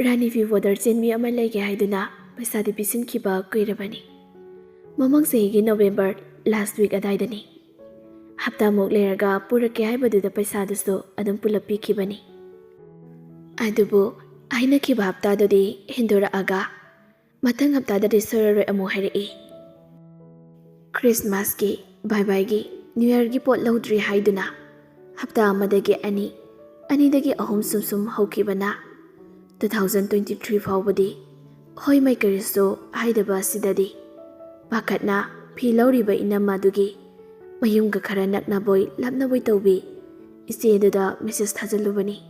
Rani fi water chen mi ama lege haiduna paisa di pisin kiba kuirabani. Mamang sehigi November last week adaidani. Hapta mok leraga purake haibaduda paisa dusu adum pulapi kibani. Adubu aina kiba hapta dodi hindura aga. Matang hapta dadi sororo amu hairi. Christmas ki, bye bye gi, New Year gi pot laudri haiduna. Hapta amadagi ani dagi ahum sum haukibana. 2023 faubadi. Hoi mai kariso haidaba sidadi. Pakatna phi lauriba inama dugi. Mayumga khara nakna boy lapna boy tawbi. Ise duda message thazalubani.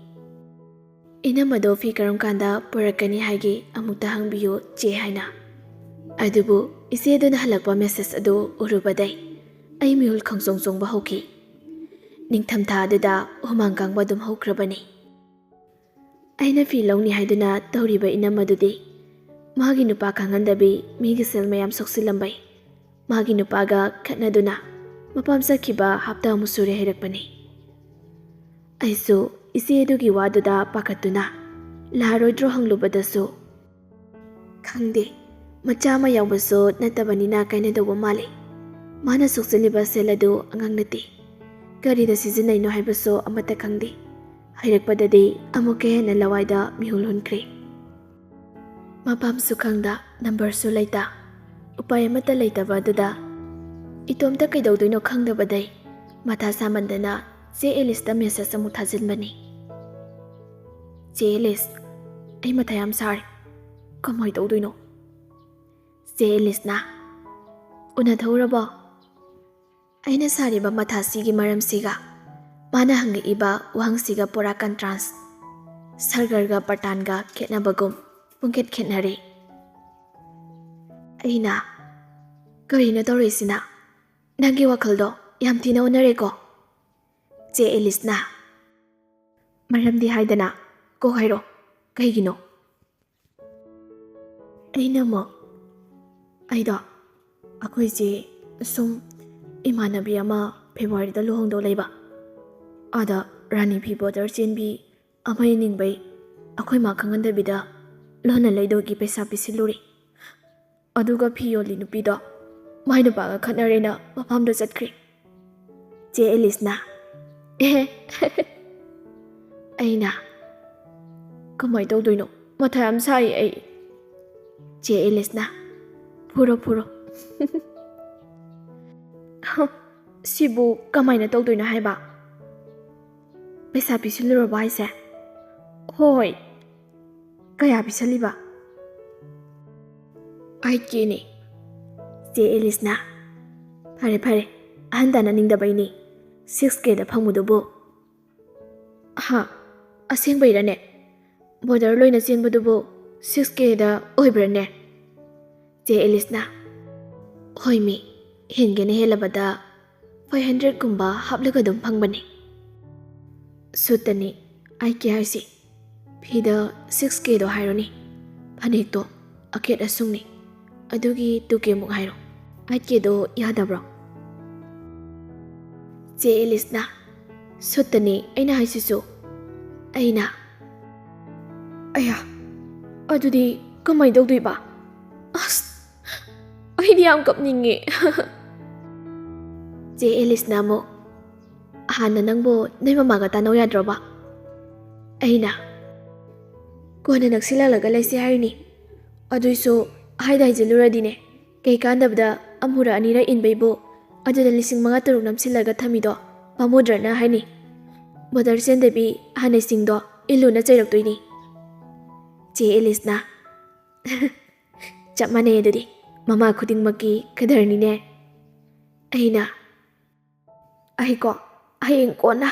Inama do fi karam kanda purakani haigi amukta hangbiyo che haina. Adubu ise duna halakpa message ado urubadai. Ay mihul khangsong ba hoki. Ningthamtha duda humang kangba dum hokrabani. Aina fi lawni haiduna tawriba inama dudi. Magi nupa kangandabi migi sel mayam soksilambay. Magi nupaga khatnaduna mapam sakhiba hapta musure hirakpani. Aisu isi edugi waduda pakatuna laroidro hanglubadasu. Khangde macha ma yawbaso natabanina kaina doba male. Mana soksiliba seladu angang nati. Karida sizinay no haibaso amata khangde. Hairakpadadi amuke hena lawaida mihul hunkre. Mapam sukhangda number su laita. Upay amata laitaba duda. Itomta kaidawdoino khangdabadai. Matha samandana J. Elista message amu thazilbani. J. Elis, ay matha yam sar. Kamay tawdoino? J. Elis na. Una thawraba. Aina sariba matha sigi maram siga. Mana hanga iba wahang siga pora contrast. Sargarga patanga ketna bagum. Pungket ketnari. Aina. Karina tawrisina. Nangi wakhaldo yam thina unare ko. J. Elis na. Maramdi haidana. Ko hairo. Kaigino. Aina mo. Aida. Akoy je sum imanabi ama February da luhongdo laiba. Ada Rani Phi Border Chenbi amay ningbay akoy makangandabida lona laidogi paisa pisiluri. Aduga phi yoli nupido maina baga khatnarena mapamda chatkri. J. Elis na. Aina. Kamay tawdoino? Matha yam sai ay. J. Elis na. Puro. Sibu kamay na tawdoino haiba? Paisa pisiluraba haise? Hoi. Kaya pisaliba? Ay kini. J. Elis na. Pare. Ahanda na ningdabay ni. 6K da pangmudubo. Ha. Asing bayrane. Border loy na sienbudubo 6K da oibrane. J. Elis na. Hoi mi. Hingene helabada 500 kumba haplaga dum pangbani. Sutani. Ay kya haisi. Pida 6K do haironi. Panik to. Akit asungni. Adugi 2K muk hairo. Ay kya do yadabro. J. Elis na. Sutani. Aina haisisu. Aina. Aya. Adudi kamay dawdui ba? Ay di am kapningi. J. Elis na mo. Hana nangbo nay mamaga tanaw yadro ba? Aina. Kona nagsilalaga laysi harini. Aduiso haida hijilluradine. Kay kandabda amura anira inbaybo. Aduda lising mga turug namsilaga thamido. Pamudra na haini. Bodar sendabi hanay singdo ilu na chayraktoini. J. Elis na. Chap manay dudi. Mama kuding maki kadarni ne. Aina. Ay ko. Ay ko na.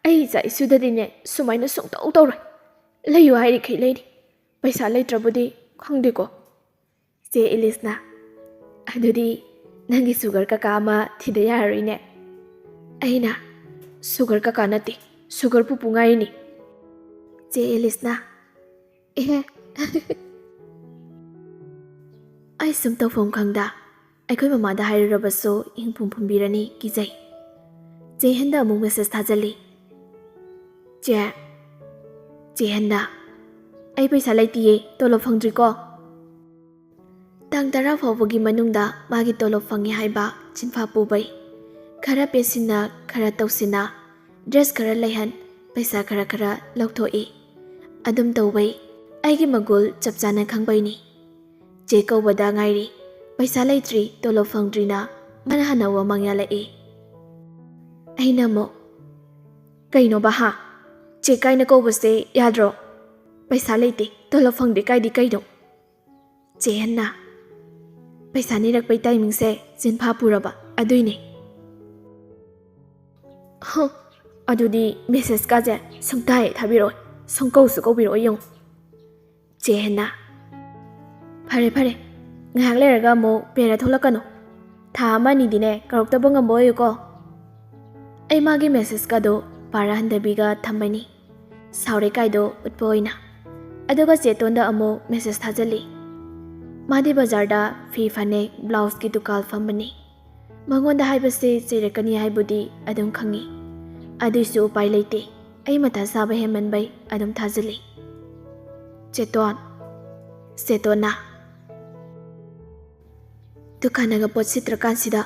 Ay sa isudadi ne. Sumay na sung tawray. Layo hayri kay lady. Paisa lay trabudi. Khangdi ko. J. Elis na. Adudi. Nangi sugar kakama tidayari ne. Aina. Sugar kakanati. Sugar pupungay ni. J. Elis na. Ay sumtaw fong kangda. Ay ko'y mamada hairabaso ing pumpumbirani kizay. J. Handa among message thazali. J. Handa. ꯑꯩ ꯄꯩꯁꯥ ꯂꯩꯇꯤꯌꯦ, ꯇꯣꯂꯣꯞ ꯐꯪꯗ꯭ꯔꯤꯀꯣ꯫ ꯇꯥꯡ 10 ꯐꯥꯎꯕꯒꯤ ꯃꯅꯨꯡꯗ ꯃꯥꯒꯤ ꯇꯣꯂꯣꯞ ꯐꯪꯉꯦ ꯍꯥꯏꯕ ꯆꯤꯟꯐꯥ ꯄꯨꯕꯩ ꯈꯔ ꯄꯦꯠꯁꯤꯟꯅ ꯈꯔ ꯇꯧꯁꯤꯟꯅ ꯗ꯭ꯔꯦꯁ ꯈꯔ ꯂꯩꯍꯟ ꯄꯩꯁꯥ ꯈꯔ ꯂꯧꯊꯣꯛꯏ꯫ ꯑꯗꯨꯝ ꯇꯧꯕꯩ ꯑꯩꯒꯤ ꯃꯒꯨꯜ ꯆꯞ ꯆꯥꯅ ꯈꯪꯕꯩꯅꯤ꯫ ꯆꯦ ꯀꯧꯕꯗ ꯉꯥꯏꯔꯤ, ꯄꯩꯁꯥ ꯂꯩꯇ꯭ꯔꯤ, ꯇꯣꯂꯣꯞ ꯐꯪꯗ꯭ꯔꯤꯅ ꯃꯥꯅ ꯍꯟꯅ ꯋꯥ ꯃꯥꯡꯌꯥꯜꯂꯛꯏ꯫ ꯑꯩꯅ ꯑꯃꯨꯛ ꯀꯩꯅꯣꯕ ꯍꯥ? ꯆꯦ ꯀꯥꯏꯅ ꯀꯧꯕꯁꯦ ꯌꯥꯗ꯭ꯔꯣ? ꯄꯩꯁꯥ ꯂꯩꯇꯦ, ꯇꯣꯂꯣꯞ ꯐꯪꯗꯦ ꯀꯥꯏꯗꯤ ꯀꯩꯅꯣ? ꯆꯦ ꯍꯟꯅ ꯄꯩꯁꯥ ꯅꯤꯔꯛꯄꯩ ꯇꯥꯏꯃꯤꯡꯁꯦ ꯆꯤꯟꯐꯥ ꯄꯨꯔꯕ ꯑꯗꯨꯏꯅꯦ꯫ ꯑꯗꯨꯗꯤ ꯃꯦꯁꯦꯁꯀꯥꯁꯦ ꯁꯨꯡꯊꯥ ꯍꯦꯛ ꯊꯥꯕꯤꯔꯛꯑꯣꯏ, ꯁꯨꯡꯀꯧꯁꯨ ꯀꯧꯕꯤꯔꯛꯑꯣꯏ ꯌꯦꯡꯉꯨ꯫ ꯆꯦ ꯍꯟꯅ ꯐꯔꯦ ꯉꯥꯏꯍꯥꯛ ꯂꯩꯔꯒ ꯑꯃꯨꯛ ꯄꯦꯔ ꯊꯣꯛꯂꯛꯀꯅꯨ, ꯊꯥ 1 2ꯗꯤꯅꯦ ꯀꯧꯔꯛꯇꯕ ꯉꯝꯕ ꯑꯣꯏꯌꯨꯀꯣ꯫ ꯑꯩ ꯃꯥꯒꯤ ꯃꯦꯁꯦꯁꯀꯗꯣ ꯄꯥꯔꯍꯟꯗꯕꯤꯒ ꯊꯝꯕꯅꯤ, ꯁꯥꯎꯔꯦ ꯀꯥꯏꯗꯣ ꯎꯠꯄ ꯑꯣꯏꯅ꯫ ꯑꯗꯨꯒ ꯆꯦꯇꯣꯟꯗ ꯑꯃꯨꯛ ꯃꯦꯁꯦꯁ ꯊꯥꯖꯤꯜꯂꯤ꯫ ꯃꯥꯗꯤ ꯕꯖꯥꯔꯗ ꯐꯤ ꯐꯅꯦꯛ ꯕ꯭ꯂꯥꯎꯁꯀꯤ ꯗꯨꯀꯥꯟ ꯐꯝꯕꯅꯤ꯫ ꯃꯉꯣꯟꯗ ꯍꯥꯏꯕꯁꯦ ꯆꯩꯔꯛꯀꯅꯤ ꯍꯥꯏꯕꯨꯗꯤ ꯑꯗꯨꯝ ꯈꯪꯉꯤ, ꯑꯗꯨꯏꯁꯨ ꯎꯄꯥꯏ ꯂꯩꯇꯦ꯫ ꯑꯩ ꯃꯊꯥ ꯁꯥꯕ ꯍꯦꯟꯃꯟꯕꯩ ꯑꯗꯨꯝ ꯊꯥꯖꯤꯜꯂꯤ꯫ ꯆꯦꯇꯣꯟꯅ ꯗꯨꯀꯥꯟꯅꯒ ꯄꯣꯠ ꯁꯤꯠꯇ꯭ꯔꯀꯥꯟꯁꯤꯗ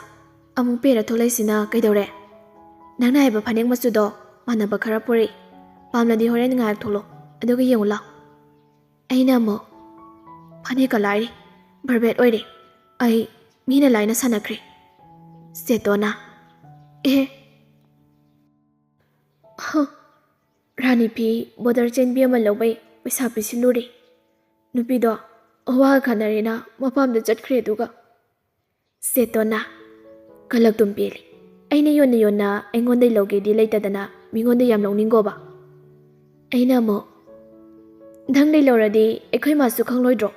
ꯑꯃꯨꯛ ꯄꯦꯔ ꯊꯣꯛꯂꯛꯏꯁꯤꯅ ꯀꯩꯗꯧꯔꯦ? ꯅꯪꯅ ꯍꯥꯏꯕ ꯐꯅꯦꯛ ꯃꯆꯨꯗꯣ ꯃꯥꯟꯅꯕ ꯈꯔ ꯄꯨꯔꯛꯏ, ꯄꯥꯝꯂꯗꯤ ꯍꯣꯔꯦꯟ ꯉꯥꯏꯍꯥꯛ ꯊꯣꯛꯂꯣ ꯑꯗꯨꯒ ꯌꯦꯡꯉꯨ ꯂꯥꯎ꯫ ꯑꯩꯅ ꯑꯃꯨꯛ ꯐꯅꯦꯛꯀ ꯂꯥꯏꯔꯤ, ꯕꯔꯕꯦꯠ ꯑꯣꯏꯔꯦ, ꯑꯩ ꯃꯤꯅ ꯂꯥꯏꯅ ꯁꯥꯟꯅꯈ꯭ꯔꯦ꯫ ꯆꯦꯇꯣꯟꯅ ꯔꯥꯅꯤ ꯐꯤ ꯕꯣꯔꯗꯔ ꯆꯦꯟꯕꯤ ꯑꯃ ꯂꯧꯕꯩ ꯄꯩꯁꯥ ꯄꯤꯁꯤꯜꯂꯨꯔꯦ, ꯅꯨꯄꯤꯗꯣ ꯋꯥꯒ ꯈꯟꯅꯔꯦꯅ ꯃꯄꯥꯝꯗ ꯆꯠꯈ꯭ꯔꯦ꯫ ꯑꯗꯨꯒ ꯆꯦꯇꯣꯟꯅ ꯀꯜꯂꯛꯇꯨꯝ ꯄꯦꯜꯂꯤ, ꯑꯩꯅ ꯌꯣꯟꯅ ꯑꯩꯉꯣꯟꯗꯩ ꯂꯧꯒꯦꯗꯤ ꯂꯩꯇꯗꯅ ꯃꯤꯉꯣꯟꯗ ꯌꯥꯝ ꯂꯧꯅꯤꯡꯒꯣꯕ꯫ ꯑꯩꯅ ꯑꯃꯨꯛ ꯅꯪꯗꯩ ꯂꯧꯔꯗꯤ ꯑꯩꯈꯣꯏ ꯃꯥꯁꯨ ꯈꯪꯂꯣꯏꯗ꯭ꯔꯣ?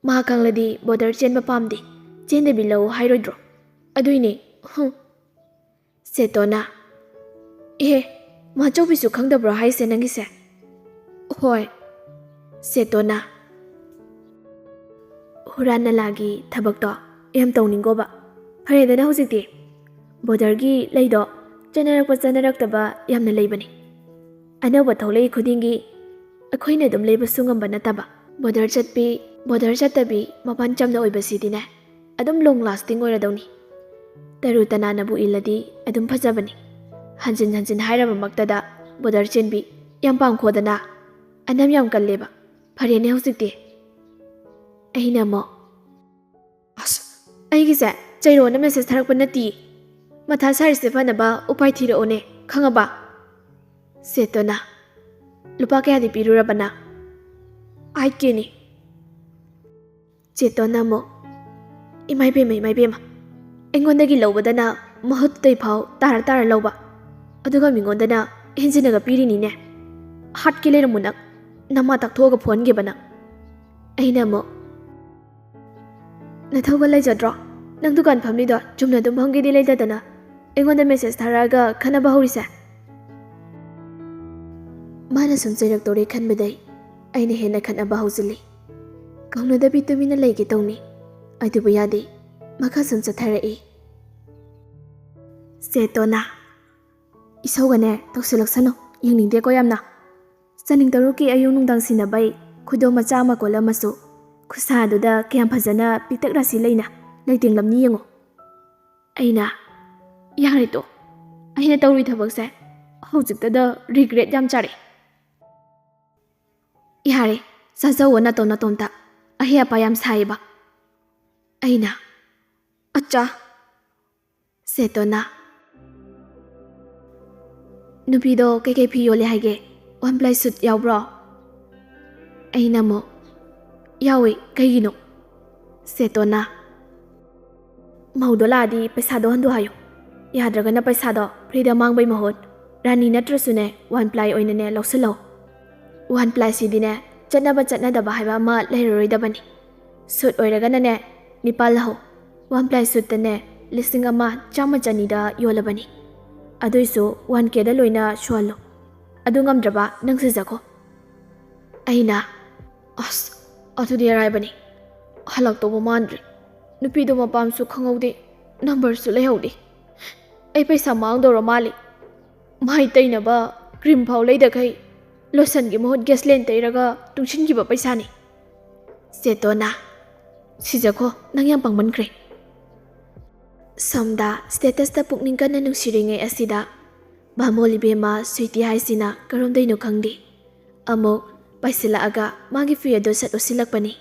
ꯃꯥ ꯈꯪꯂꯗꯤ ꯕꯣꯔꯗꯔ ꯆꯦꯟꯕ ꯄꯥꯝꯗꯦ, ꯆꯦꯟꯗꯕꯤ ꯂꯧ ꯍꯥꯏꯔꯣꯏꯗ꯭ꯔꯣ? ꯑꯗꯨꯏꯅꯦ꯫ ꯆꯦꯇꯣꯟꯅ ꯃꯥꯆꯧꯕꯤꯁꯨ ꯈꯪꯗꯕ꯭ꯔꯣ ꯍꯥꯏꯁꯦ ꯅꯪꯒꯤꯁꯦ? ꯍꯣꯏ꯫ ꯆꯦꯇꯣꯟꯅ ꯍꯨꯔꯥꯟ ꯅꯂꯥꯒꯤ ꯊꯕꯛꯇꯣ ꯌꯥꯝ ꯇꯧꯅꯤꯡꯒꯣꯕ? ꯐꯔꯦꯗꯅ ꯍꯧꯖꯤꯛꯇꯤ, ꯕꯣꯔꯗꯔꯒꯤ ꯂꯩꯗꯣ ꯆꯠꯅꯔꯛꯄ ꯆꯠꯅꯔꯛꯇꯕ ꯌꯥꯝꯅ ꯂꯩꯕꯅꯤ꯫ ꯑꯅꯧꯕ ꯊꯣꯛꯂꯛꯏ ꯈꯨꯗꯤꯡꯒꯤ ꯑꯩꯈꯣꯏꯅ ꯑꯗꯨꯝ ꯂꯩꯕꯁꯨ ꯉꯝꯕ ꯅꯠꯇꯕ꯫ ꯕꯣꯔꯗꯔ ꯆꯠꯇꯕꯤ ꯃꯄꯥꯟ ꯆꯝꯅ ꯑꯣꯏꯕꯁꯤꯗꯤꯅꯦ ꯑꯗꯨꯝ ꯂꯣꯡ ꯂꯥꯁꯇꯤꯡ ꯑꯣꯏꯔꯗꯧꯅꯤ꯫ ꯇꯔꯨ ꯇꯅꯥꯟꯅꯕꯨ ꯏꯜꯂꯗꯤ ꯑꯗꯨꯝ ꯐꯖꯕꯅꯤ꯫ ꯍꯟꯖꯤꯟ ꯍꯥꯏꯔꯕꯃꯛꯇꯗ ꯕꯣꯔꯗꯔ ꯆꯦꯟꯕꯤ ꯌꯥꯝ ꯄꯥꯝꯈꯣꯗꯅ, ꯑꯅꯝ ꯌꯥꯝ ꯀꯜꯂꯦꯕ꯫ ꯐꯔꯦꯅꯦ ꯍꯧꯖꯤꯛꯇꯤ꯫ ꯑꯩꯅ ꯑꯃꯨꯛ ꯑꯩꯒꯤꯁꯦ ꯆꯩꯔꯣꯅ ꯃꯦꯁꯦꯁ ꯊꯥꯔꯛꯄ ꯅꯠꯇꯤꯌꯦ, ꯃꯊꯥ ꯁꯥꯔꯤꯁꯦ ꯐꯅꯕ ꯎꯄꯥꯏ ꯊꯤꯔꯛꯑꯣꯅꯦ, ꯈꯪꯉꯕ? ꯆꯦꯇꯣꯟꯅ ꯂꯨꯄꯥ ꯀꯌꯥꯗꯤ ꯄꯤꯔꯨꯔꯕꯅ? 8K ꯅꯤ꯫ ꯆꯦꯇꯣꯟꯅ ꯑꯃꯨꯛ ꯏꯃꯥꯏꯕꯦꯝꯃ, ꯑꯩꯉꯣꯟꯗꯒꯤ ꯂꯧꯕꯗꯅ ꯃꯍꯨꯠꯇꯩꯐꯥꯎ ꯇꯥꯔ ꯂꯧꯕ, ꯑꯗꯨꯒ ꯃꯤꯉꯣꯟꯗꯅ ꯍꯦꯟꯖꯤꯟꯅꯒ ꯄꯤꯔꯤꯅꯤꯅꯦ꯫ ꯍꯥꯠꯀꯦ ꯂꯩꯔꯝꯃꯨ ꯅꯪ, ꯅꯃꯥ ꯇꯥꯛꯊꯣꯛꯑꯒ ꯐꯨꯍꯟꯒꯦꯕ ꯅꯪ꯫ ꯑꯩꯅ ꯑꯃꯨꯛ ꯅꯊꯧꯒ ꯂꯩꯖꯗ꯭ꯔꯣ? ꯅꯪ ꯗꯨꯀꯥꯟ ꯐꯝꯂꯤꯗꯣ ꯆꯨꯝꯅ ꯑꯗꯨꯝ ꯐꯝꯒꯦꯗꯤ ꯂꯩꯇꯗꯅ ꯑꯩꯉꯣꯟꯗ ꯃꯦꯁꯦꯁ ꯊꯥꯔꯛꯑꯒ ꯈꯟꯅꯕ ꯍꯧꯔꯤꯁꯦ? ꯃꯥꯅ ꯁꯨꯝ ꯆꯩꯔꯛꯇꯧꯔꯦ ꯈꯟꯕꯗꯩ ꯑꯩꯅ ꯍꯦꯟꯅ ꯈꯠꯅꯕ ꯍꯧꯖꯤꯜꯂꯤ꯫ ꯀꯧꯅꯗꯕꯤ ꯇꯨꯃꯤꯟꯅ ꯂꯩꯒꯦ ꯇꯧꯅꯤ, ꯑꯗꯨꯕꯨ ꯌꯥꯗꯦ, ꯃꯈꯥ ꯁꯨꯝ ꯆꯠꯊꯔꯛꯏ꯫ ꯆꯦꯇꯣꯟꯅ ꯏꯁꯧꯒꯅꯦ ꯇꯧꯁꯤꯜꯂꯛꯁꯅꯨ, ꯌꯦꯡꯅꯤꯡꯗꯦꯀꯣ ꯌꯥꯝꯅ꯫ ꯆꯅꯤꯡ ꯇꯔꯨꯛꯀꯤ ꯑꯌꯨꯛ ꯅꯨꯡꯗꯥꯡ ꯁꯤꯟꯅꯕꯩ ꯈꯨꯗꯣꯝ ꯃꯆꯥ ꯑꯃ ꯀꯣꯜꯂꯝꯃꯁꯨ ꯈꯨꯠꯁꯥꯗꯨꯗ ꯀꯌꯥꯝ ꯐꯖꯅ ꯄꯤꯛꯇꯛ ꯔꯥꯁꯤ ꯂꯩꯅ ꯂꯩꯇꯦꯡꯂꯝꯅꯤ ꯌꯦꯡꯉꯣ꯫ ꯑꯩꯅ ꯌꯥꯔꯦ ꯇꯣ, ꯑꯩꯅ ꯇꯧꯔꯤ ꯊꯕꯛꯁꯦ ꯍꯧꯖꯤꯛꯇꯗ ꯔꯤꯒ꯭ꯔꯦꯠ ꯌꯥꯝ ꯆꯥꯔꯦ꯫ ꯌꯥꯔꯦ, ꯆꯥꯖꯧꯋꯣ ꯅꯇꯣꯝꯇ, ꯑꯍꯩ ꯑꯄꯥ ꯌꯥꯝ ꯁꯥꯏꯌꯦꯕ꯫ ꯑꯩꯅ ꯑꯠꯆꯥ꯫ ꯆꯦꯇꯣꯟꯅ ꯅꯨꯄꯤꯗꯣ ꯀꯩꯀꯩ ꯐꯤ ꯌꯣꯜꯂꯦ ꯍꯥꯏꯒꯦ? 1 ply ꯁꯨꯠ ꯌꯥꯎꯕ꯭ꯔꯣ? ꯑꯩꯅ ꯑꯃꯨꯛ ꯌꯥꯎꯋꯦ, ꯀꯩꯒꯤꯅꯣ? ꯆꯦꯇꯣꯟꯅ ꯃꯧꯗꯣ ꯂꯥꯛꯑꯗꯤ ꯄꯩꯁꯥꯗꯣ ꯍꯟꯗꯣ ꯍꯥꯏꯌꯨ, ꯌꯥꯗ꯭ꯔꯒꯅ ꯄꯩꯁꯥꯗꯣ ꯐ꯭ꯔꯤꯗ ꯃꯥꯡꯕꯩ ꯃꯍꯨꯠ ꯔꯥꯅꯤ ꯅꯠꯇ꯭ꯔꯁꯨꯅꯦ 1 ply ꯑꯣꯏꯅꯅꯦ ꯂꯧꯁꯤꯜꯂꯧ꯫ 1 ply ꯁꯤꯗꯤꯅꯦ ꯆꯠꯅꯕ ꯆꯠꯅꯗꯕ ꯍꯥꯏꯕ ꯑꯃ ꯂꯩꯔꯔꯣꯏꯗꯕꯅꯤ꯫ ꯁꯨꯠ ꯑꯣꯏꯔꯒꯅꯅꯦ 9 ꯂꯧꯍꯧ꯫ 1 ply ꯁꯨꯠꯇꯅꯦ 1,100-1,200ꯗ ꯌꯣꯜꯂꯕꯅꯤ, ꯑꯗꯨꯏꯁꯨ 1Kꯗ ꯂꯣꯏꯅ ꯁꯨꯍꯜꯂꯨ, ꯑꯗꯨ ꯉꯝꯗ꯭ꯔꯕ ꯅꯪ ꯁꯤꯖꯈꯣ꯫ ꯑꯩꯅ ꯑꯗꯨꯗꯤ ꯑꯔꯥꯏꯕꯅꯤ, ꯍꯜꯂꯛꯇꯧꯕ ꯃꯥꯟꯗ꯭ꯔꯦ, ꯅꯨꯄꯤꯗꯣ ꯃꯄꯥꯝꯁꯨ ꯈꯪꯍꯧꯗꯦ, ꯅꯝꯕꯔꯁꯨ ꯂꯩꯍꯧꯗꯦ, ꯑꯩ ꯄꯩꯁా ꯃꯥꯡꯗꯧꯔ ꯃꯥꯜꯂꯤ, ꯃꯥꯏ ꯇꯩꯅꯕ ꯀ꯭ꯔꯤꯝ ꯐꯥꯎ ꯂꯩꯗꯈꯩ ꯂꯣꯁꯟꯒꯤ ꯃꯍꯨꯠ ꯒꯦꯁꯂꯦꯟ ꯇꯩꯔꯒ ꯇꯨꯡꯁꯤꯟꯈꯤꯕ ꯄꯩꯁꯥꯅꯤ꯫ ꯆꯦꯇꯣꯅ, ꯁꯤꯖꯈꯣ, ꯅꯪ ꯌꯥꯝ ꯄꯪꯃꯟꯈ꯭ꯔꯦ꯫ ꯁꯣꯝꯗ ꯁ꯭ꯇꯦꯇꯁꯇ ꯄꯨꯛꯅꯤꯡ ꯀꯟꯅ ꯅꯨꯡꯁꯤꯔꯤꯉꯩ ꯑꯁꯤꯗ ꯚꯥꯃꯣꯜ ꯏꯕꯦꯝꯃ ꯁ꯭ꯋꯤꯇꯤ ꯍꯥꯏꯁꯤꯅ ꯀꯔꯣꯝꯗꯩꯅꯣ ꯈꯪꯗꯦ ꯑꯃꯨꯛ ꯄꯥꯏꯁꯤꯜꯂꯛꯑꯒ ꯃꯥꯒꯤ ꯐꯤ ꯑꯗꯨ ꯁꯠ ꯎꯠꯁꯤꯜꯂꯛꯄꯅꯤ꯫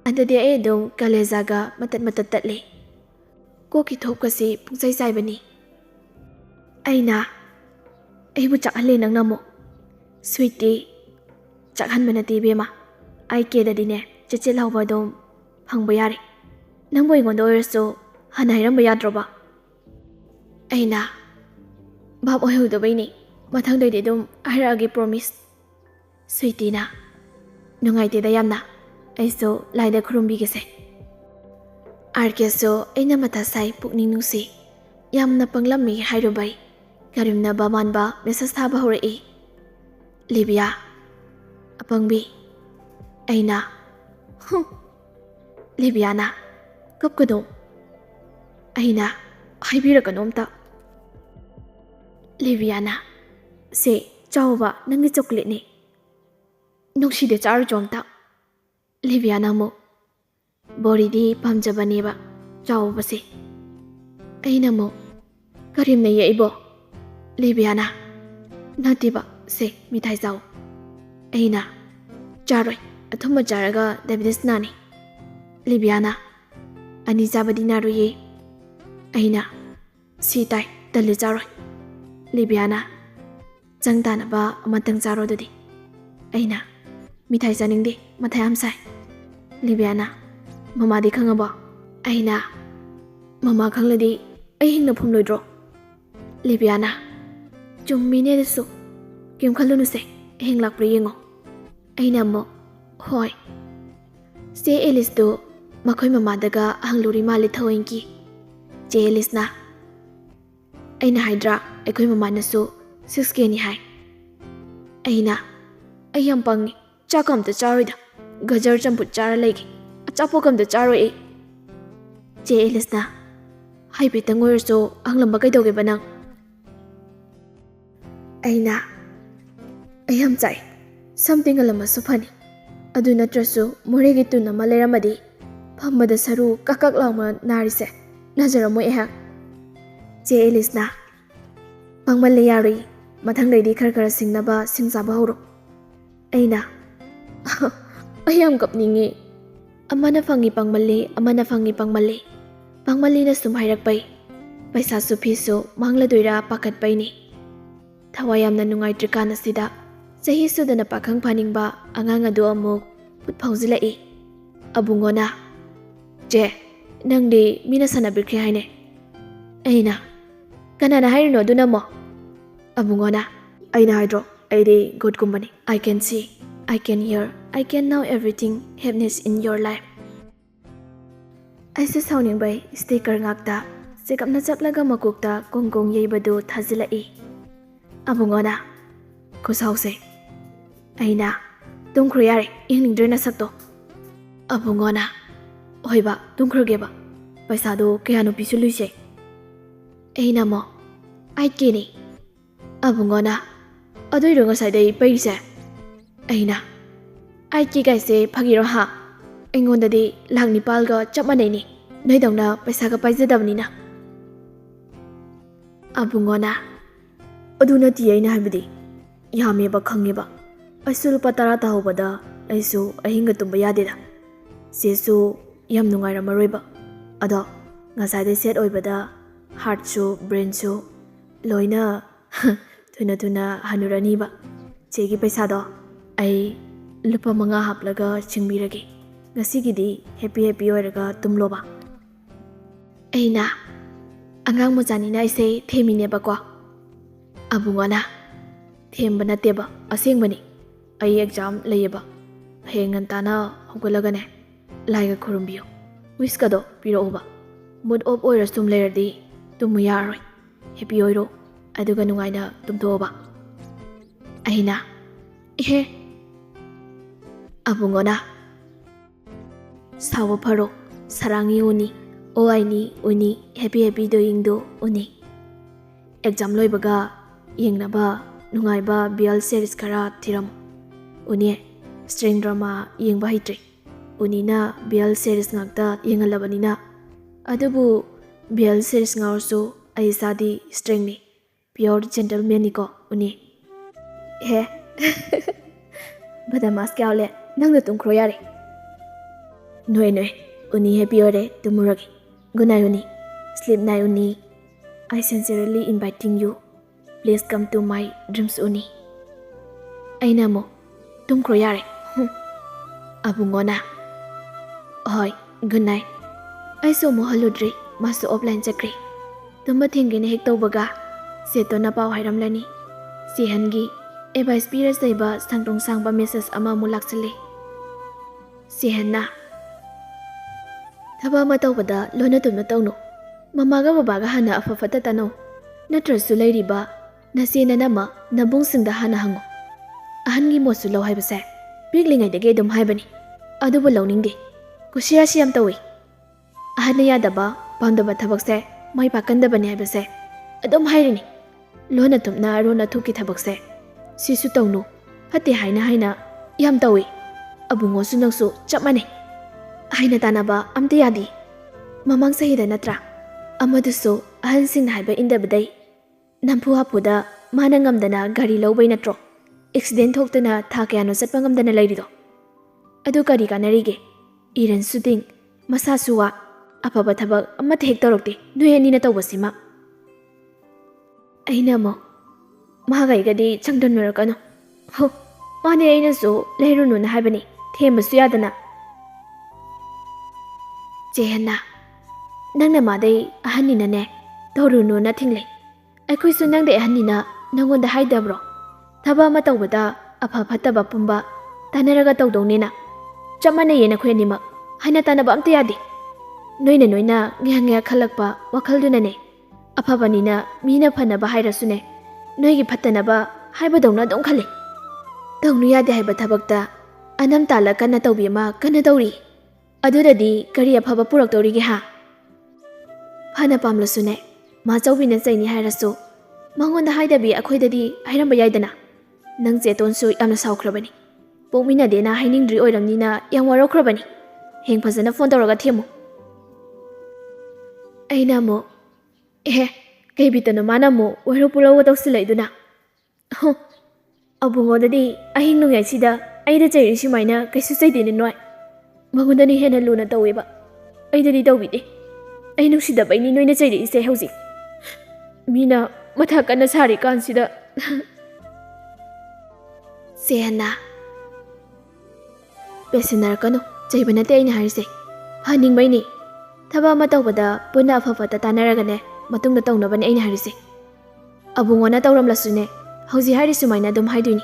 ꯑꯗꯨꯗꯤ ꯑꯩ ꯑꯗꯨꯝ ꯀꯂꯦꯖꯥꯒ ꯃꯇꯠ ꯇꯠꯂꯦ꯫ ꯀꯣꯛꯀꯤ ꯊꯣꯛꯄꯁꯤ ꯄꯨꯡꯆꯥꯏ ꯆꯥꯏꯕꯅꯤ꯫ ꯑꯩꯕꯨ ꯆꯥꯛꯍꯜꯂꯦ ꯅꯪꯅ ꯑꯃꯨꯛ꯫ ꯁ꯭ꯋꯤꯇꯤ, ꯆꯥꯛꯍꯟꯕ ꯅꯠꯇꯦ ꯏꯕꯦꯝꯃ, ꯑꯩ ꯀꯦꯗꯗꯤꯅꯦ ꯆꯦꯠꯆꯦꯠ ꯂꯥꯎꯕ ꯑꯗꯨꯝ ꯐꯪꯕ ꯌꯥꯔꯦ꯫ ꯅꯪꯕꯨ ꯑꯩꯉꯣꯟꯗ ꯑꯣꯏꯔꯁꯨ ꯍꯥꯟꯅ ꯍꯥꯏꯔꯝꯕ ꯌꯥꯗ꯭ꯔꯣꯕ? ꯑꯩꯅ ꯚꯥꯞ ꯑꯣꯏꯍꯧꯗꯕꯩꯅꯤ, ꯃꯊꯪꯗꯩꯗꯤ ꯑꯗꯨꯝ ꯍꯥꯏꯔꯛꯑꯒꯦ ꯄ꯭ꯔꯣꯃꯤꯁ꯫ ꯁ꯭ꯋꯤꯇꯤꯅ, ꯅꯨꯡꯉꯥꯏꯇꯦꯗ ꯌꯥꯝꯅ, ꯑꯩꯁꯨ ꯂꯥꯏꯗ ꯈꯨꯔꯨꯝꯕꯤꯒꯦꯁꯦ꯫ ꯑꯥꯔꯀꯦꯁꯨ ꯑꯩꯅ ꯃꯊꯥ ꯁꯥꯏ ꯄꯨꯛꯅꯤꯡ ꯅꯨꯡꯁꯤ ꯌꯥꯝꯅ ꯄꯪꯂꯝꯃꯤ ꯍꯥꯏꯔꯨꯕꯩ ꯀꯔꯤꯝꯅꯕ ꯃꯥꯟꯕ ꯃꯦꯁꯦꯁ ꯊꯥꯕ ꯍꯧꯔꯛꯏ꯫ ꯂꯤꯕꯤꯌꯥ, ꯑꯄꯪꯕꯤ꯫ ꯑꯩꯅ, ꯂꯤꯕꯤꯌꯥꯅ, ꯀꯞꯀꯅꯣ꯫ ꯑꯩꯅ, ꯍꯥꯏꯕꯤꯔꯛꯀꯅꯣ ꯑꯝꯇ꯫ ꯂꯤꯕꯤꯌꯥꯅ, ꯁꯦ ꯆꯥꯎꯕ, ꯅꯪꯒꯤ ꯆꯣꯀ꯭ꯂꯦꯠꯅꯤ, ꯅꯨꯡꯁꯤꯗꯦ ꯆꯥꯔꯨꯆꯣ ꯑꯝꯇ꯫ ꯂꯤꯕꯤꯌꯥꯅ ꯑꯃꯨꯛ, ꯕꯣꯔꯤꯗꯤ ꯄꯥꯝꯖꯕꯅꯦꯕ ꯆꯥꯎꯕꯁꯦ꯫ ꯑꯩꯅ ꯑꯃꯨꯛ, ꯀꯔꯤꯝꯅ ꯌꯦꯛꯏꯕꯣ? ꯂꯤꯕꯤꯌꯥꯅ, ꯅꯠꯇꯦꯕ, ꯁꯦ ꯃꯤꯊꯥꯏ ꯆꯥꯎ꯫ ꯑꯩꯅ, ꯆꯥꯔꯣꯏ, ꯑꯊꯨꯝꯕ ꯆꯥꯔꯒ ꯗꯥꯏꯕꯦꯇꯤꯁ ꯅꯥꯅꯤ꯫ ꯂꯤꯕꯤꯌꯥꯅ, ꯑꯅꯤ ꯆꯥꯕꯗꯤ ꯅꯥꯔꯣꯏꯌꯦ꯫ ꯑꯩꯅ, ꯁꯤ ꯇꯥꯏ, ꯇꯜꯂꯦ ꯆꯥꯔꯣꯏ꯫ ꯂꯤꯕꯤꯌꯥꯅ, ꯆꯪ ꯇꯥꯅꯕ ꯑꯃꯇꯪ ꯆꯥꯔꯣ ꯑꯗꯨꯗꯤ꯫ ꯑꯩꯅ, ꯃꯤꯊꯥꯏ ꯆꯥꯅꯤꯡꯗꯦ, ꯃꯊꯥ ꯌꯥꯝ ꯁꯥꯏ꯫ ꯂꯤꯕꯤꯌꯥꯅ, ꯃꯃꯥꯗꯤ ꯈꯪꯉꯕꯣ? ꯑꯩꯅ, ꯃꯃꯥ ꯈꯪꯂꯗꯤ ꯑꯩ ꯍꯤꯡꯅ ꯐꯨꯝꯂꯣꯏꯗ꯭ꯔꯣ? ꯂꯤꯕꯤꯌꯥꯅ, ꯆꯨꯝꯃꯤꯅꯦ ꯑꯗꯨꯁꯨ, ꯀꯩꯝ ꯈꯜꯂꯨꯅꯨꯁꯦ, ꯑꯍꯤꯡ ꯂꯥꯛꯄ꯭ꯔꯥ ꯌꯦꯡꯉꯣ꯫ ꯑꯩꯅ ꯑꯃꯨꯛ, ꯍꯣꯏ꯫ ꯆꯦ ꯑꯦꯂꯤꯁꯇꯨ ꯃꯈꯣꯏ ꯃꯃꯥꯗꯒ ꯍꯪꯂꯨꯔꯤ ꯃꯥꯜꯂꯦ ꯊꯑꯣꯏꯀꯤ꯫ ꯆꯦ ꯑꯦꯂꯤꯁꯅ, ꯑꯩꯅ ꯍꯥꯏꯗ꯭ꯔꯥ ꯑꯩꯈꯣꯏ ꯃꯃꯥꯅꯁꯨ 6Kꯅꯤ ꯍꯥꯏ꯫ ꯑꯩꯅ, ꯑꯩ ꯌꯥꯝ ꯄꯪꯉꯤ, ꯆꯥꯛꯀ ꯑꯝꯇ ꯆꯥꯔꯣꯏꯗ, ꯒꯖꯔ ꯆꯝꯐꯨꯠ ꯆꯥꯔ ꯂꯩꯒꯦ, ꯑꯆꯥꯄꯣꯠꯀ ꯑꯝꯇ ꯆꯥꯔꯣꯏ ꯑꯩ꯫ ꯆꯦ ꯑꯦꯂꯤꯁꯅ, ꯍꯥꯏꯐꯦꯠꯇꯪ ꯑꯣꯏꯔꯁꯨ ꯍꯪꯂꯝꯕ ꯀꯩꯗꯧꯒꯦꯕ ꯅꯪ? ꯑꯩꯅ, ꯑꯩ ꯌꯥꯝ ꯆꯥꯏ, ꯁꯝ ꯇꯤꯡꯍꯜꯂꯝꯃꯁꯨ ꯐꯅꯤ, ꯑꯗꯨ ꯅꯠꯇ꯭ꯔꯁꯨ ꯃꯣꯔꯦꯒꯤ ꯇꯨꯟ ꯑꯃ ꯂꯩꯔꯝꯃꯗꯤ ꯐꯝꯕꯗ ꯁꯔꯨ ꯀꯛ ꯀꯛ ꯂꯥꯎꯅ ꯅꯥꯔꯤꯁꯦ ꯅꯥꯖꯔꯝꯃꯣꯏ ꯑꯩꯍꯥꯛ꯫ ꯆꯦ ꯑꯦꯂꯤꯁꯅ, ꯄꯪꯃꯜꯂꯦ ꯌꯥꯔꯣꯏ, ꯃꯊꯪꯗꯩꯗꯤ ꯈꯔ ꯁꯤꯡꯅꯕ ꯁꯤꯡ ꯆꯥꯕ ꯍꯧꯔꯣ꯫ ꯑꯩꯅ, ꯑꯩ ꯌꯥꯝ ꯀꯞꯅꯤꯡꯉꯤ, ꯑꯃꯅ ꯐꯪꯉꯤ ꯄꯪꯃꯜꯂꯤ, ꯑꯃꯅ ꯐꯪꯉꯤ ꯄꯪꯃꯜꯂꯤ, ꯄꯪꯃꯜꯂꯤꯅ ꯁꯨꯝ ꯍꯥꯏꯔꯛꯄꯩ ꯄꯩꯁꯥꯁꯨ ꯐꯤꯁꯨ ꯃꯥꯡꯂꯗꯣꯏꯔꯥ ꯄꯥꯈꯠꯄꯩꯅꯤ꯫ ꯊꯋꯥꯏ ꯌꯥꯝꯅ ꯅꯨꯡꯉꯥꯏꯇ꯭ꯔꯤꯀꯥꯟ ꯑꯁꯤꯗ ꯆꯍꯤ ꯁꯨꯗꯅ ꯄꯥꯈꯪ ꯐꯥꯅꯤꯡꯕ ꯑꯉꯥꯡ ꯑꯗꯨ ꯑꯃꯨꯛ ꯐꯨꯠ ꯐꯥꯎꯖꯤꯜꯂꯛꯏ꯫ ꯑꯕꯨꯡꯉꯣꯅ, ꯆꯦ, ꯅꯪꯗꯤ ꯃꯤꯅ ꯁꯥꯟꯅꯕꯤꯈ꯭ꯔꯦ ꯍꯥꯏꯅꯦ꯫ ꯑꯩꯅ, ꯀꯅꯥꯅ ꯍꯥꯏꯔꯤꯅꯣ ꯑꯗꯨꯅ ꯑꯃꯨꯛ? ꯑꯕꯨꯡꯉꯣꯅ, ꯑꯩꯅ ꯍꯥꯏꯗ꯭ꯔꯣ, ꯑꯩꯗꯤ ꯒꯣꯗꯀꯨꯝꯕꯅꯤ, I can see, I can hear, I can know everything happiness in your life. ꯑꯩꯁꯨ ꯁꯥꯎꯅꯤꯡꯕꯩ ꯁ꯭ꯇꯤꯀꯔ ꯉꯥꯛꯇ ꯆꯦꯀꯞꯅ ꯆꯞꯂꯒ ꯃꯀꯣꯛꯇ ꯀꯣꯡ ꯌꯩꯕꯗꯨ ꯊꯥꯖꯤꯜꯂꯛꯏ꯫ ꯑꯕꯨꯡꯉꯣꯅ, ꯈꯨꯁꯥꯎꯁꯦ꯫ ꯑꯩꯅ, ꯇꯨꯝꯈ꯭ꯔꯣ ꯌꯥꯔꯦ, ꯌꯦꯡꯅꯤꯡꯗ꯭ꯔꯦ ꯅꯁꯛꯇꯣ꯫ ꯑꯕꯨꯡꯉꯣꯅ, ꯍꯣꯏꯕ ꯇꯨꯝꯈ꯭ꯔꯒꯦꯕ, ꯄꯩꯁꯥꯗꯣ ꯀꯌꯥꯅꯣ ꯄꯤꯁꯤꯜꯂꯨꯏꯁꯦ? ꯑꯩꯅ ꯑꯃꯨꯛ, 8Kꯅꯤ꯫ ꯑꯕꯨꯡꯉꯣꯅ, ꯑꯗꯨꯏꯔꯣ ꯉꯁꯥꯏꯗꯩ ꯄꯩꯔꯤꯁꯦ? ꯑꯩꯅ, 8K ꯀꯥꯏꯁꯦ ꯐꯥꯒꯤꯔꯣ ꯍꯥ? ꯑꯩꯉꯣꯟꯗꯗꯤ ꯂꯥꯛ 9ꯒ ꯆꯞ ꯃꯥꯟꯅꯩꯅꯤ, ꯅꯣꯏꯗꯧꯅ ꯄꯩꯁꯥꯒ ꯄꯥꯏꯖꯗꯕꯅꯤꯅ꯫ ꯑꯕꯨꯡꯉꯣꯅ, ꯑꯗꯨ ꯅꯠꯇꯤꯌꯦ ꯑꯩꯅ ꯍꯥꯏꯕꯗꯤ, ꯌꯥꯝꯃꯦꯕ ꯈꯪꯉꯦꯕ, ꯑꯩꯁꯨ ꯂꯨꯄꯥ 10 ꯇꯥꯍꯧꯕꯗ ꯑꯩꯁꯨ ꯑꯍꯤꯡꯒ ꯇꯨꯝꯕ ꯌꯥꯗꯦꯗ꯫ ꯆꯦꯁꯨ ꯌꯥꯝ ꯅꯨꯡꯉꯥꯏꯔꯝꯃꯔꯣꯏꯕ, ꯑꯗꯣ ꯉꯁꯥꯏꯗꯩ ꯁꯦꯠ ꯑꯣꯏꯕꯗ ꯍꯥꯔꯠꯁꯨ ꯕ꯭ꯔꯦꯟꯁꯨ ꯂꯣꯏꯅ ꯊꯨꯅ ꯍꯟꯅꯨꯔꯅꯤꯕ꯫ ꯆꯦꯒꯤ ꯄꯩꯁꯥꯗꯣ ꯑꯩ ꯂꯨꯄꯥ 5 ꯍꯥꯞꯂꯒ ꯆꯤꯡꯕꯤꯔꯒꯦ, ꯉꯁꯤꯒꯤꯗꯤ ꯍꯦꯄꯤ ꯑꯣꯏꯔꯒ ꯇꯨꯝꯂꯣꯕ꯫ ꯑꯩꯅ, ꯑꯉꯥꯡ ꯃꯆꯥꯅꯤꯅ ꯑꯩꯁꯦ ꯊꯦꯝꯃꯤꯅꯦꯕꯀꯣ꯫ ꯑꯕꯨꯡꯉꯣꯅ, ꯊꯦꯝꯕ ꯅꯠꯇꯦꯕ, ꯑꯁꯦꯡꯕꯅꯤ, ꯑꯩ ꯑꯦꯛꯖꯥꯝ ꯂꯩꯌꯦꯕ, ꯍꯌꯦꯡ ꯉꯟꯇꯥꯅ ꯍꯧꯒꯠꯂꯒꯅꯦ ꯂꯥꯏꯒ ꯈꯨꯔꯨꯝꯕꯤꯌꯨ, ꯋꯤꯁꯀꯗꯣ ꯄꯤꯔꯛꯎꯕ, ꯃꯨꯠ ꯑꯣꯐ ꯑꯣꯏꯔ ꯁꯨꯝ ꯂꯩꯔꯗꯤ ꯇꯨꯝꯃꯨ ꯌꯥꯔꯔꯣꯏ, ꯍꯦꯄꯤ ꯑꯣꯏꯔꯣ, ꯑꯗꯨꯒ ꯅꯨꯡꯉꯥꯏꯅ ꯇꯨꯝꯊꯣꯛꯑꯣꯕ꯫ ꯑꯩꯅ, ꯏꯍꯦ꯫ ꯑꯕꯨꯡꯉꯣꯅ, ꯁꯥꯎꯕ ꯐꯔꯣ, ꯁꯔꯥꯡꯉꯤ ꯎꯅꯤ, ꯑꯣ ꯑꯥꯏꯅꯤ ꯎꯅꯤ, ꯍꯦꯄꯤ ꯗꯨꯌꯤꯡꯗꯨ ꯎꯅꯤ꯫ ꯑꯦꯛꯖꯥꯝ ꯂꯣꯏꯕꯒ ꯌꯦꯡꯅꯕ ꯅꯨꯡꯉꯥꯏꯕ BL series khara thiramu. Uni string drama yengba haitri. Unina BL series ngakta yengalabani adubu BL series ngaursu ai sadi string ni pure gentleman ni ko uni. He badamas kyawle nangna tumkhro yare. Noi uni happy ore tumuragi. Good night uni. Sleep night uni. I sincerely inviting you. Please come to my dreams uni. Aina mo tumkhro yare. Abungona. Hoy, good night. I so mo haludri masu offline chakri. Tumba thingi ne hek tawbaga seto na paw hairamlani. Sihangi advice pira saiba sangtong sangba message ama mu laksale. Sihanna thaba ma tawbada lona tumna tawno. Mamaga babaga hana afafata tano. Natrasu lairiba nasena nama nabung singda hana hango. Ahangi mosu law haibase. Biglingai dege dum haibani. Adubu lawningdi. Kushira siyam tawi. Ahana yadaba pamdaba thabakse mai pakandabani haibase. Adum hairini. Lona tumna rona thuki thabakse. Sisu tawnu. Hati haina yam tawi. Abungo su nangsu chapmane. Haina tanaba amta yadi. Mamang sahida natra. Amaduso ahan singna haiba indabadai. Nampu hapuda mana ngamdana gari lawbay natro. Accident thoktana tha kayano satpa ngamdana lairido. Adu kari kanarige. Iran shooting masa suwa apaba thabak amata hek torokti nuheni na tawbasima. Aina mo magai gadi changdon merakano. Ho mane aina so leirunu na haibani themasu yadana. Jehanna nangna madai ahanina ne torunu na thingle. Aikoi su nangde ahanina nangonda haidabro. Thaba ma tawbada apha phataba pumba tanaraga tawdonina. Chamane yena khwenima haina tanaba amta yadi. Noina ngya khalakpa wakalduna ne. Aphabanina mina phanaba hairasune. Noigi phattanaba haibadongna dong khale. Tawnu yadi haiba thabakta anam tala kana tawbima kana tawri. Aduradi kari aphaba purak tawrige ha. Phana pamlasune ma chawbina chaini hairasu. Mangonda haidabi akhoidadi hairamba yaidana. Nang chetonsu yamna saukrabani. Pokmina dena hainingdri oiramnina yam warokrabani. Heng phajana phone tawraga themu. Aina mo kay bitano mana mo waro pulawa tawsilaiduna. Ho abungodadi ahing nungyai sida aida chairi simaina kaisu chaidini noi. Magundani hena luna taweba. Aidadi tawbide. Ai nungsidabaini noina chairi ise hauji. Mina matha kana sari kansida. Sehanna Pesenar kano chaibanate aina harise. Haningbaini thaba ma tawbada puna afafata tanaragane matungda tawnabani aina harise. Abungona tawramlasune hauji hari sumaina dum haiduini.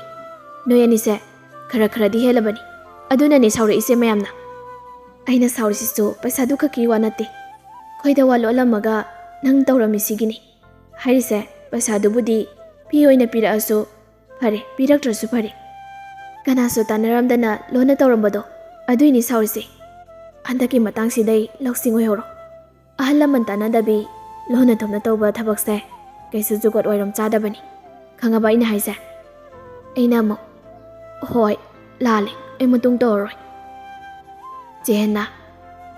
Noyani se khara di helabani. Aduna ne saure ise mayamna. Aina saurisisu paisa du khaki wanate. Khoida walo lamaga nang tawramisigini. Harise paisa dubudi pi oina pira aso phare piraktrasu phare. Kanaso tanaramdana lona tawrambado aduini saurise. Handaki matang sidai loksing oihoro. Ahalaman tanadabi lona thomna tawba thabakse kaisu jugot oiram chadabani. Khangaba ina haise. Aina mo hoi lale ai mutung toroi. Jehanna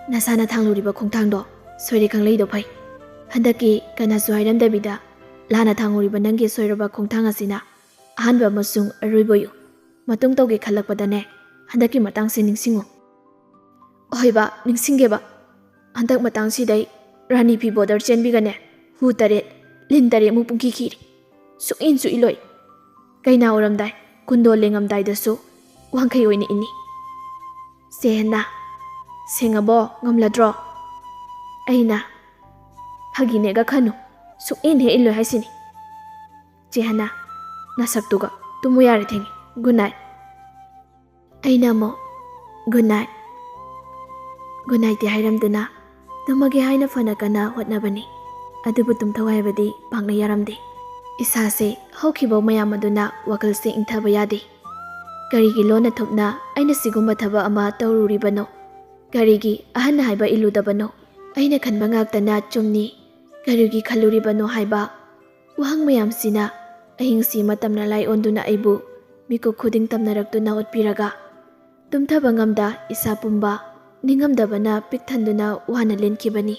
nasana thangluriba khongthangdo soire khanglei do phai. Handaki kanasu hairamdabida lana thanguriba nangi soiraba khongthang asina ahanba masung aruiboyu. Matung tawge khalakpadane handaki matang se ningsingo. Oiba ningsingeba. Handak matang sidai rani pi border chenbigane hu taret lin tare mu pungki khiri. Suin su iloi. Kaina oramdai kundo lengamdai dasu wangkai oini ini. Sehanna sengabo ngamladro. Aina haginega khanu suin he iloi haisini. Jehanna nasaktuga tumu yare thengi. Good night. Aina mo good night. Good night ti hairamduna tumage haina fana kana hotnabani. Adubu tumthawai badi pangna yaramde. Isase hokhibo mayam aduna wakalse ingthaba yade. Karigi lona thopna aina sigumba thaba ama tawruribano. Karigi ahana haiba iludabano. Aina khanba ngaktana chumni. Karigi khaluribano haiba. Wahang mayam sina ꯑꯍꯤꯡꯁꯤ ꯃꯇꯝꯅ ꯂꯥꯏ ꯑꯣꯟꯗꯨꯅ ꯑꯩꯕꯨ ꯃꯤꯀꯨꯞ ꯈꯨꯗꯤꯡ ꯇꯝꯅꯔꯛꯇꯨꯅ ꯎꯠꯄꯤꯔꯒ ꯇꯨꯝꯊꯕ ꯉꯝꯗ ꯏꯁꯥ ꯄꯨꯝꯕ ꯅꯤꯡꯉꯝꯗꯕꯅ ꯄꯤꯛ ꯊꯟꯗꯨꯅ ꯋꯥꯅ ꯂꯦꯟꯈꯤꯕꯅꯤ꯫